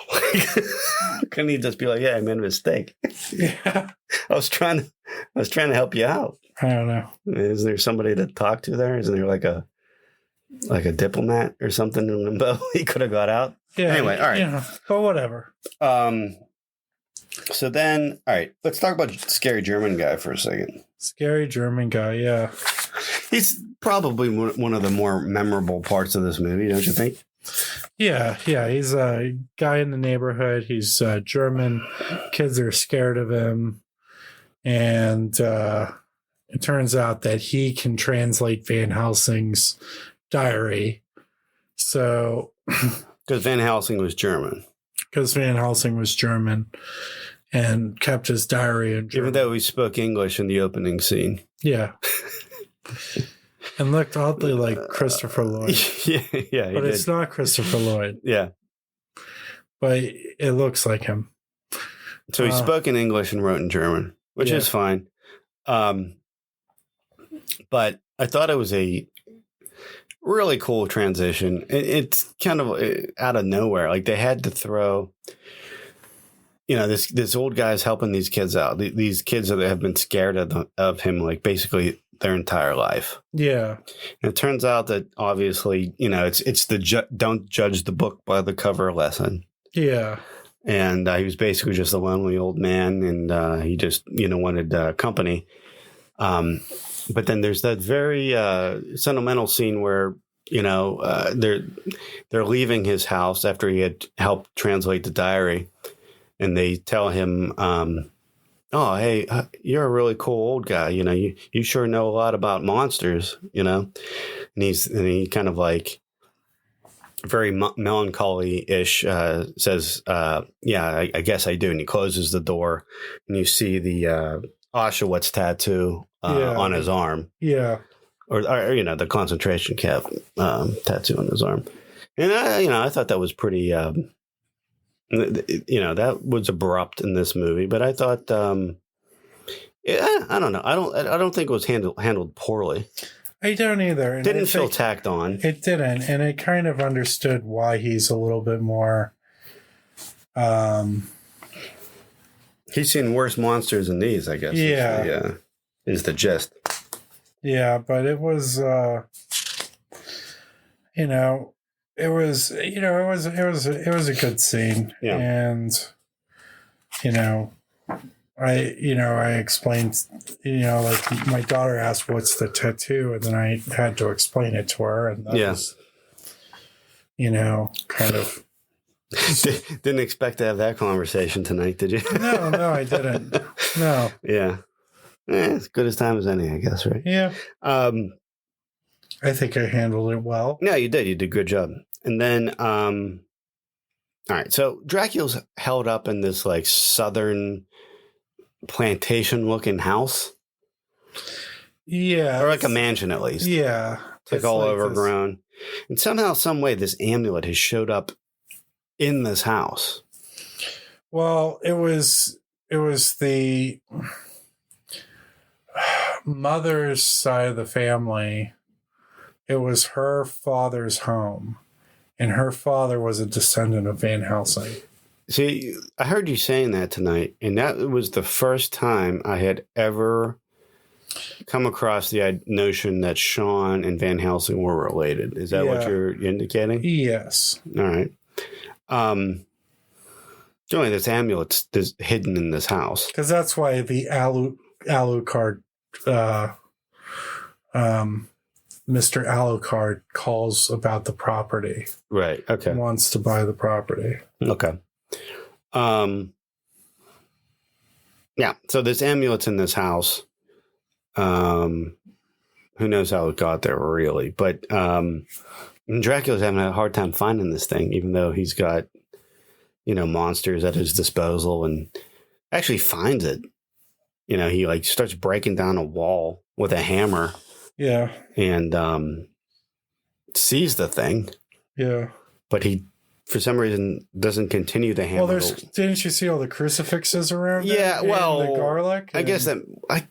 Couldn't he just be like, yeah, I made a mistake? Yeah. I was trying to help you out. I don't know. Is there somebody to talk to there? Isn't there like a diplomat or something in Limbo? He could have got out. Yeah. Anyway, all right. Yeah, but whatever. So then, all right, let's talk about Scary German Guy for a second. Scary German Guy, yeah. He's probably one of the more memorable parts of this movie, don't you think? Yeah. He's a guy in the neighborhood. He's German. Kids are scared of him. And it turns out that he can translate Van Helsing's diary. So... Because Van Helsing was German. And kept his diary in German. Even though he spoke English in the opening scene. Yeah. And looked oddly like Christopher Lloyd. Yeah. But it's not Christopher Lloyd. Yeah. But it looks like him. So he spoke in English and wrote in German, which is fine. But I thought it was a really cool transition. It's kind of out of nowhere. Like they had to throw, this old guy's helping these kids out. These kids that have been scared of him, like basically their entire life. Yeah. And it turns out that obviously, it's the don't judge the book by the cover lesson. Yeah. And he was basically just a lonely old man, and he just, wanted company. But then there's that very sentimental scene where, they're leaving his house after he had helped translate the diary, and they tell him, "Oh, hey, you're a really cool old guy. You sure know a lot about monsters. And he kind of like very melancholy-ish says, "Yeah, I guess I do." And he closes the door, and you see the Auschwitz tattoo on his arm. Yeah. Or the concentration camp tattoo on his arm. And I thought that was pretty, that was abrupt in this movie, but I thought, I don't know. I don't think it was handled poorly. I don't either. And didn't feel tacked on. It didn't. And I kind of understood why he's a little bit more, he's seen worse monsters than these, I guess. Yeah. Is the gist. Yeah, but it was, it was a good scene. Yeah. And, I explained, like my daughter asked, what's the tattoo? And then I had to explain it to her. And that was, kind of. Didn't expect to have that conversation tonight, did you? No, I didn't. No. Yeah. As good as time as any, I guess, right? Yeah. I think I handled it well. No, you did. You did a good job. And then, all right. So Dracula's held up in this like southern plantation-looking house. Yeah. Or like a mansion, at least. Yeah. It's like all overgrown. And somehow, some way, this amulet has showed up in this house. Well, it was the mother's side of the family. It was her father's home, and her father was a descendant of Van Helsing. See, I heard you saying that tonight, and that was the first time I had ever come across the notion that Sean and Van Helsing were related. Is that what you're indicating? Yes. All right. Only this amulet's hidden in this house. Because that's why the Alucard, Mr. Alucard calls about the property. Right. Okay. Wants to buy the property. Okay. Yeah. So this amulet's in this house. Who knows how it got there, really? But Dracula's having a hard time finding this thing, even though he's got, monsters at his disposal, and actually finds it. He like starts breaking down a wall with a hammer. Yeah. And sees the thing. Yeah. But he, for some reason, doesn't continue the hammer. Well, didn't you see all the crucifixes around? Yeah. Well, the garlic. I guess I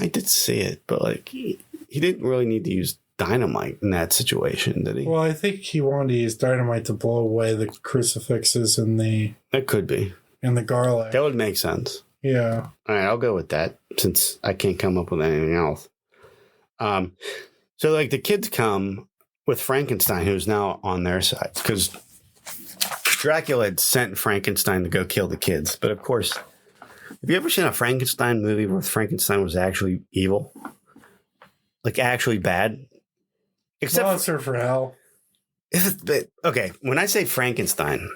did see it, but like he didn't really need to use dynamite in that situation, did he? Well, I think he wanted to use dynamite to blow away the crucifixes and That could be. And the garlic. That would make sense. Yeah. All right, I'll go with that since I can't come up with anything else. So like the kids come with Frankenstein, who's now on their side, because Dracula had sent Frankenstein to go kill the kids. But of course, have you ever seen a Frankenstein movie where Frankenstein was actually evil? Like actually bad? Except Monster for Hell. Okay, when I say Frankenstein,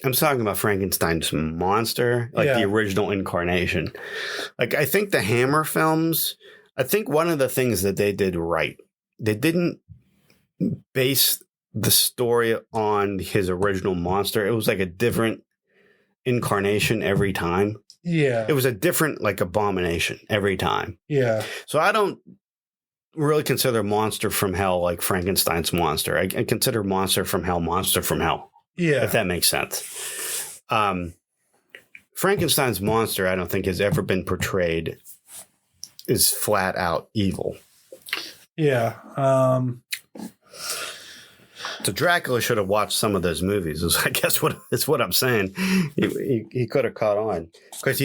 I'm talking about Frankenstein's monster, like the original incarnation. Like I think the Hammer films, I think one of the things that they did right, they didn't base the story on his original monster. It was like a different incarnation every time. Yeah. It was a different like abomination every time. Yeah. So I don't really consider Monster from Hell like Frankenstein's monster. I consider Monster from Hell Monster from Hell. Yeah. If that makes sense. Frankenstein's monster, I don't think has ever been portrayed as flat out evil. Yeah. So Dracula should have watched some of those movies. I guess what I'm saying. He could have caught on because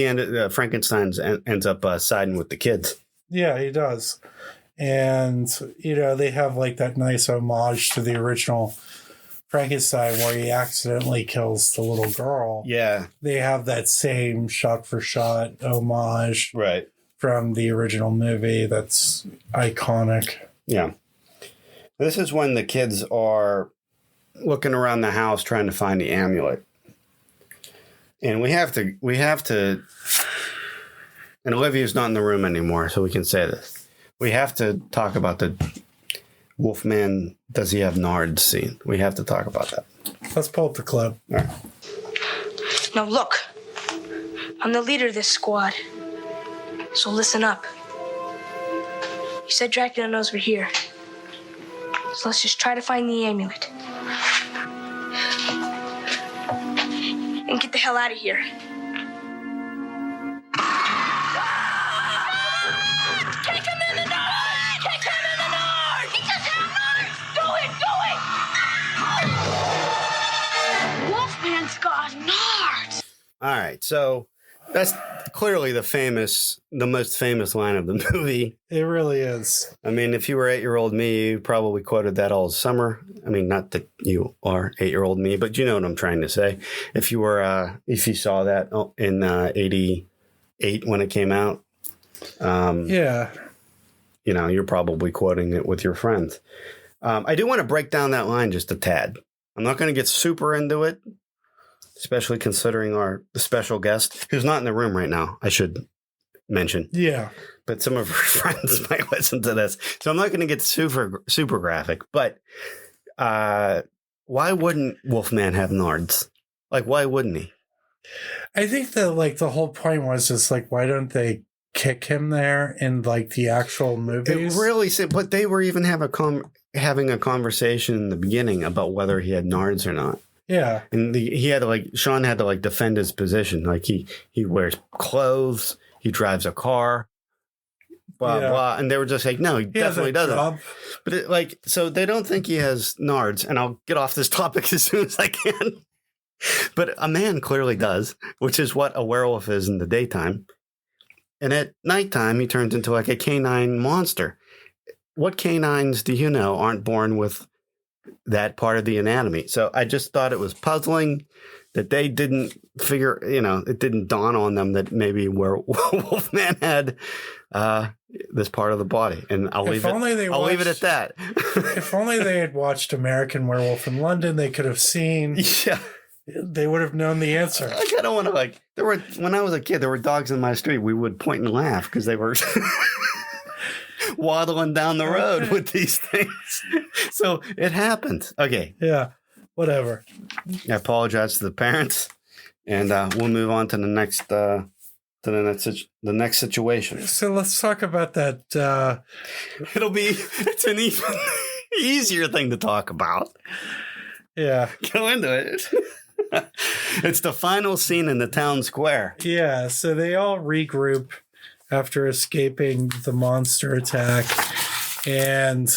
Frankenstein ends up siding with the kids. Yeah, he does. And, they have like that nice homage to the original Frankenstein where he accidentally kills the little girl. Yeah. They have that same shot for shot homage Right. from the original movie that's iconic. Yeah. This is when the kids are looking around the house trying to find the amulet. And we have to, and Olivia's not in the room anymore, so we can say this. We have to talk about the Wolfman, does he have nards scene? We have to talk about that. Let's pull up the clip. All right. Now look, I'm the leader of this squad. So listen up. You said Dracula knows we're here. So let's just try to find the amulet. And get the hell out of here. Kick him in the nose! Kick him in the nose! He doesn't have nards! Do it! Wolfman's got nards! All right. So that's clearly the most famous line of the movie. It really is. I mean, if you were 8-year-old me, you probably quoted that all summer. I mean, not that you are 8-year-old me, but you know what I'm trying to say. If you were, if you saw that in 88 when it came out, yeah, you're probably quoting it with your friends. I do want to break down that line just a tad. I'm not going to get super into it, especially considering the special guest, who's not in the room right now, I should mention. Yeah. But some of her friends might listen to this. So I'm not going to get super graphic. But why wouldn't Wolfman have nards? Like, why wouldn't he? I think that, like, the whole point was just, like, why don't they kick him there in, like, the actual movies? It really said, but they were even having a conversation in the beginning about whether he had nards or not. Yeah. And Sean had to defend his position. Like he wears clothes, he drives a car, blah, blah. And they were just like, no, he definitely doesn't. Job. But so they don't think he has nards. And I'll get off this topic as soon as I can. But a man clearly does, which is what a werewolf is in the daytime. And at nighttime, he turns into like a canine monster. What canines do you know aren't born with that part of the anatomy? So I just thought it was puzzling that they didn't figure, it didn't dawn on them that maybe Wolfman had this part of the body. And I'll leave it at that. If only they had watched American Werewolf in London, they could have seen. Yeah. They would have known the answer. I don't want to when I was a kid, there were dogs in my street. We would point and laugh because they were waddling down the road with these things. So it happened. Okay. Yeah. Whatever. I apologize to the parents, and we'll move on to the next situation. So let's talk about that. It's an even easier thing to talk about. Yeah. Go into it. It's the final scene in the town square. Yeah. So they all regroup after escaping the monster attack, and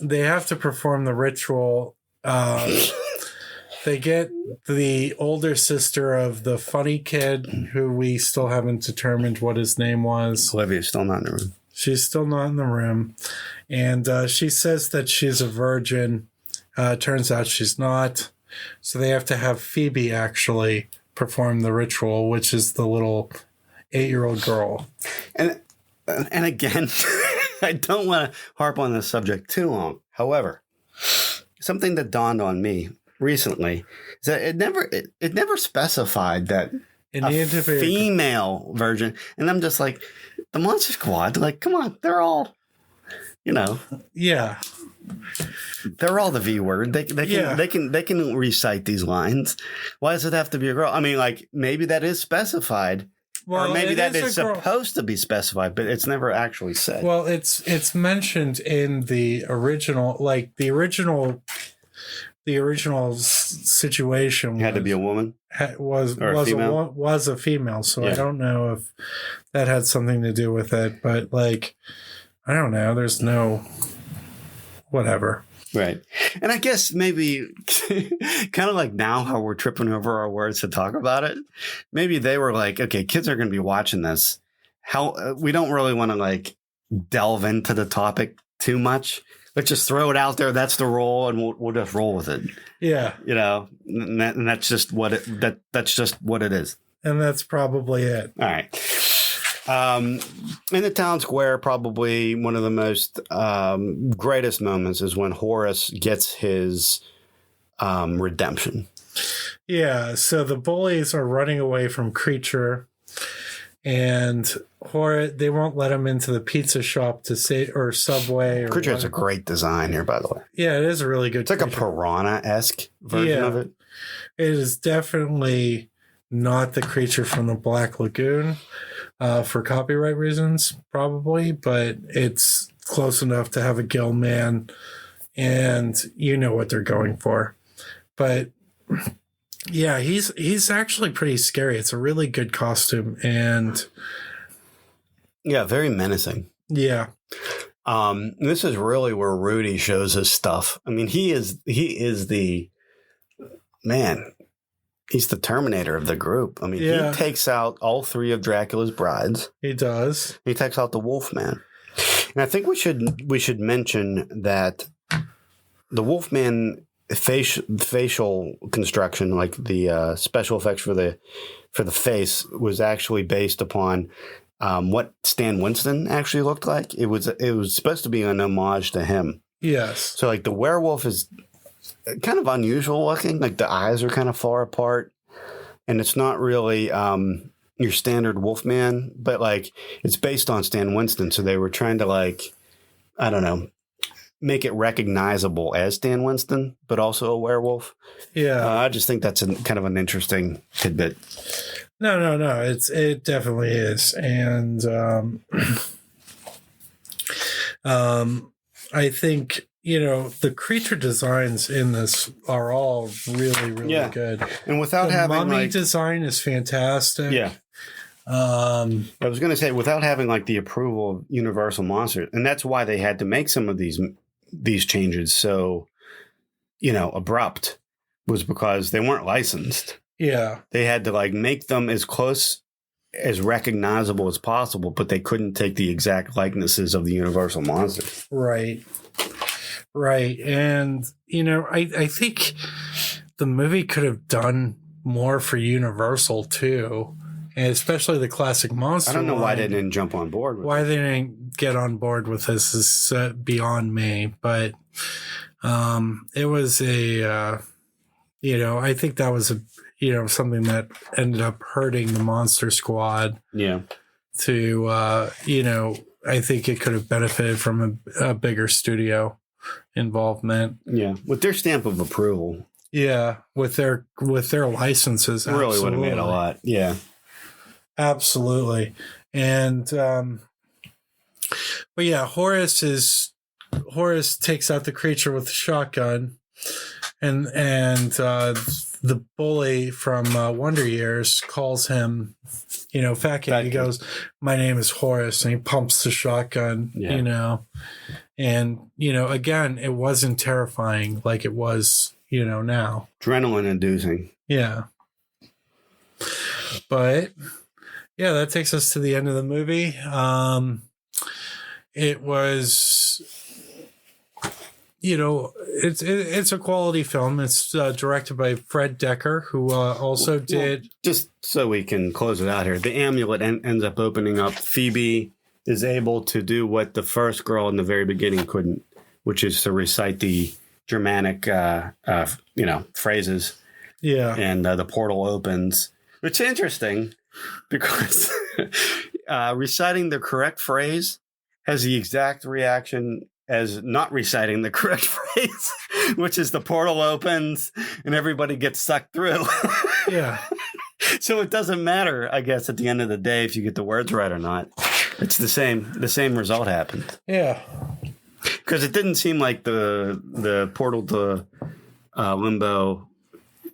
they have to perform the ritual. They get the older sister of the funny kid, who we still haven't determined what his name was. Olivia's still not in the room. She's still not in the room. And she says that she's a virgin. Turns out she's not. So they have to have Phoebe actually perform the ritual, which is the little 8-year-old girl. And again, I don't want to harp on this subject too long. However, something that dawned on me recently is that it never specified that a female virgin. And I'm just like, the Monster Squad, like, come on, they're all, yeah, they're all the V word. They can recite these lines. Why does it have to be a girl? I mean, like, maybe that is specifical. Well, or maybe that is supposed to be specified, but it's never actually said. Well, it's mentioned in the original, like the original situation had to be a woman. Was a female. So yeah. I don't know if that had something to do with it, but like, I don't know. There's no whatever. Right. And I guess maybe kind of like now how we're tripping over our words to talk about it. Maybe they were like, okay, kids are going to be watching this. How we don't really want to like delve into the topic too much. Let's just throw it out there. That's the role, and we'll just roll with it. Yeah, and that's just what that's just what it is. And that's probably it. All right. In the town square, probably one of the most greatest moments is when Horace gets his redemption. Yeah, so the bullies are running away from Creature, and they won't let him into the pizza shop to say, or Subway. Creature has a great design here, by the way. Yeah, it is a really good. It's like a piranha-esque version of it. It is definitely not the Creature from the Black Lagoon, for copyright reasons, probably, but it's close enough to have a gill man, and you know what they're going for. But yeah, he's actually pretty scary. It's a really good costume, and yeah, very menacing. Yeah. This is really where Rudy shows his stuff. I mean, he is the man. He's the Terminator of the group. I mean, he takes out all three of Dracula's brides. He does. He takes out the Wolfman. And I think we should mention that the Wolfman facial construction, like the special effects for the face, was actually based upon what Stan Winston actually looked like. It was supposed to be an homage to him. Yes. So like the werewolf is kind of unusual looking. Like the eyes are kind of far apart, and it's not really your standard Wolfman, but like it's based on Stan Winston. So they were trying to, like, I don't know, make it recognizable as Stan Winston, but also a werewolf. Yeah. I just think that's kind of an interesting tidbit. No. It definitely is. And I think, the creature designs in this are all really, really good. And without the having mummy design is fantastic. Yeah. I was going to say, without having like the approval of Universal Monsters, and that's why they had to make some of these changes so, abrupt, was because they weren't licensed. Yeah. They had to like make them as close as recognizable as possible, but they couldn't take the exact likenesses of the Universal Monsters. Right. And, I think the movie could have done more for Universal too, and especially the classic monster. I don't know line. why they didn't jump on board with Why they didn't get on board with this is beyond me, but it was I think that was something that ended up hurting the Monster Squad. Yeah. To, I think it could have benefited from a bigger studio involvement. Yeah. With their stamp of approval. Yeah. With their licenses. It really would have made a lot. Yeah. Absolutely. And, but yeah, Horace takes out the creature with a shotgun, and the bully from Wonder Years calls him, fat kid. He goes, "My name is Horace," and he pumps the shotgun. And again, it wasn't terrifying like it was, now. Adrenaline inducing. Yeah. But yeah, that takes us to the end of the movie. It was, it's a quality film. It's directed by Fred Decker, who also did. Just so we can close it out here, the amulet ends up opening up. Phoebe is able to do what the first girl in the very beginning couldn't, which is to recite the Germanic, phrases. Yeah. And the portal opens, which is interesting because reciting the correct phrase has the exact reaction as not reciting the correct phrase, which is the portal opens and everybody gets sucked through. Yeah. So it doesn't matter, I guess, at the end of the day, if you get the words right or not. It's the same result happened. Yeah. Because it didn't seem like the portal to limbo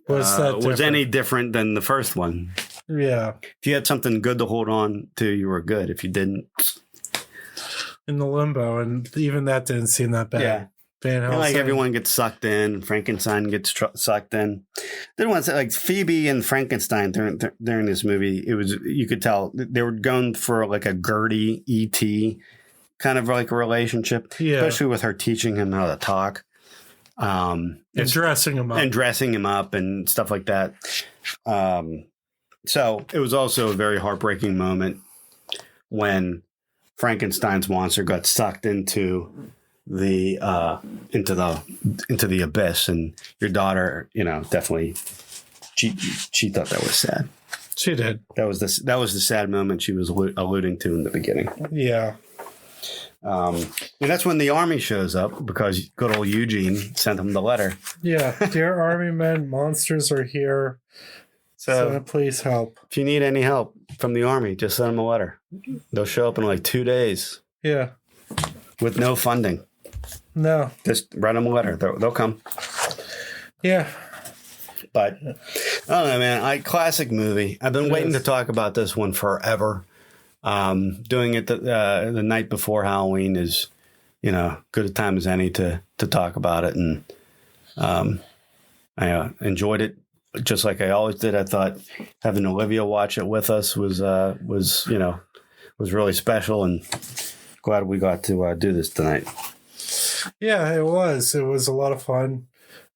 was any different than the first one. Yeah. If you had something good to hold on to, you were good. If you didn't, in the limbo, and even that didn't seem that bad. Yeah. Van Helsing. Like everyone gets sucked in. Frankenstein gets sucked in. Didn't want to say like Phoebe and Frankenstein during this movie. It was, you could tell they were going for like a Gertie E.T. kind of like a relationship, especially with her teaching him how to talk. And dressing him up. And stuff like that. So it was also a very heartbreaking moment when Frankenstein's monster got sucked into the abyss, and your daughter, definitely she thought that was sad. She did. That was the sad moment she was alluding to in the beginning. Yeah. And that's when the army shows up, because good old Eugene sent him the letter. Yeah. Dear army men, monsters are here. So please help. If you need any help from the army, just send them a letter. They'll show up in like 2 days. Yeah. With no funding. No. Just write them a letter. They'll come. Yeah. But I don't know, man. Classic movie. I've been waiting to talk about this one forever. Doing it the night before Halloween is, good a time as any to talk about it. And I enjoyed it just like I always did. I thought having Olivia watch it with us was really special, and glad we got to do this tonight. Yeah, it was. It was a lot of fun.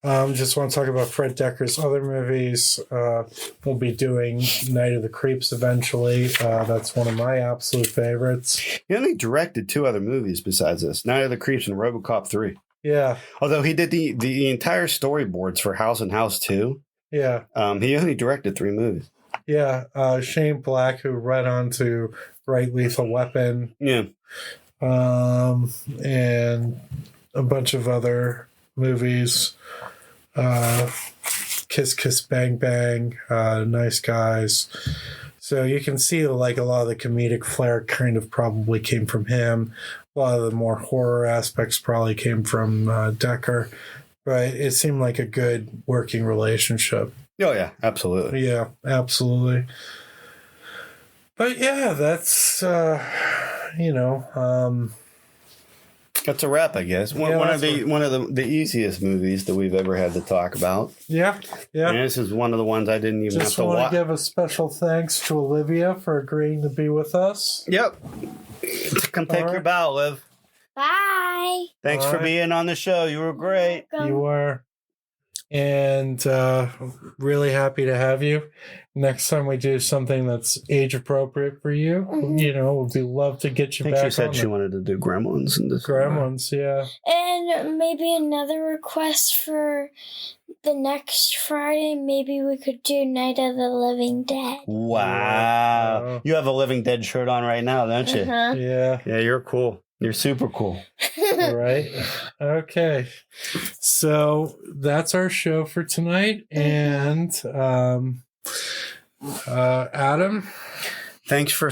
Just want to talk about Fred Decker's other movies. We'll be doing Night of the Creeps eventually. That's one of my absolute favorites. He only directed 2 other movies besides this: Night of the Creeps and RoboCop 3. Yeah. Although he did the entire storyboards for House and House 2. Yeah. He only directed 3 movies. Yeah. Shane Black, who went on to write Lethal Weapon. Yeah. And a bunch of other movies. Kiss Kiss Bang Bang, Nice Guys. So you can see like a lot of the comedic flair kind of probably came from him. A lot of the more horror aspects probably came from Decker. But it seemed like a good working relationship. Oh, yeah, absolutely. Yeah, absolutely. But yeah, that's, that's a wrap, I guess. One of the easiest movies that we've ever had to talk about. Yeah, yeah. And this is one of the ones I didn't even have to watch. Just want to give a special thanks to Olivia for agreeing to be with us. Yep. Come take your bow, Liv. Bye. Thanks for being on the show. You were great. You were. And really happy to have you. Next time we do something that's age appropriate for you, we'd love to get you back. I think she said she wanted to do Gremlins. Gremlins, yeah. And maybe another request for the next Friday. Maybe we could do Night of the Living Dead. Wow. You have a Living Dead shirt on right now, don't you? Uh-huh. Yeah. Yeah, you're cool. You're super cool. Right? Okay. So that's our show for tonight. And Adam, thanks for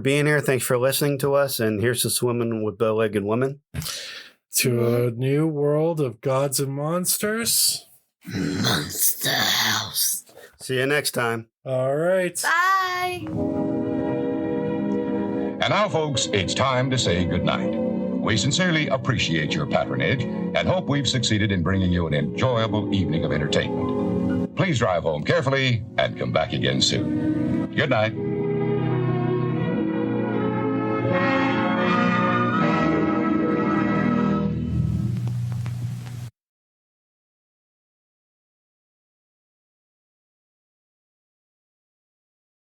being here. Thanks for listening to us. And here's to swimming with bow-legged women. To a new world of gods and monsters. Monster House. See you next time. All right. Bye. And now, folks, it's time to say goodnight. We sincerely appreciate your patronage and hope we've succeeded in bringing you an enjoyable evening of entertainment. Please drive home carefully and come back again soon. Good night.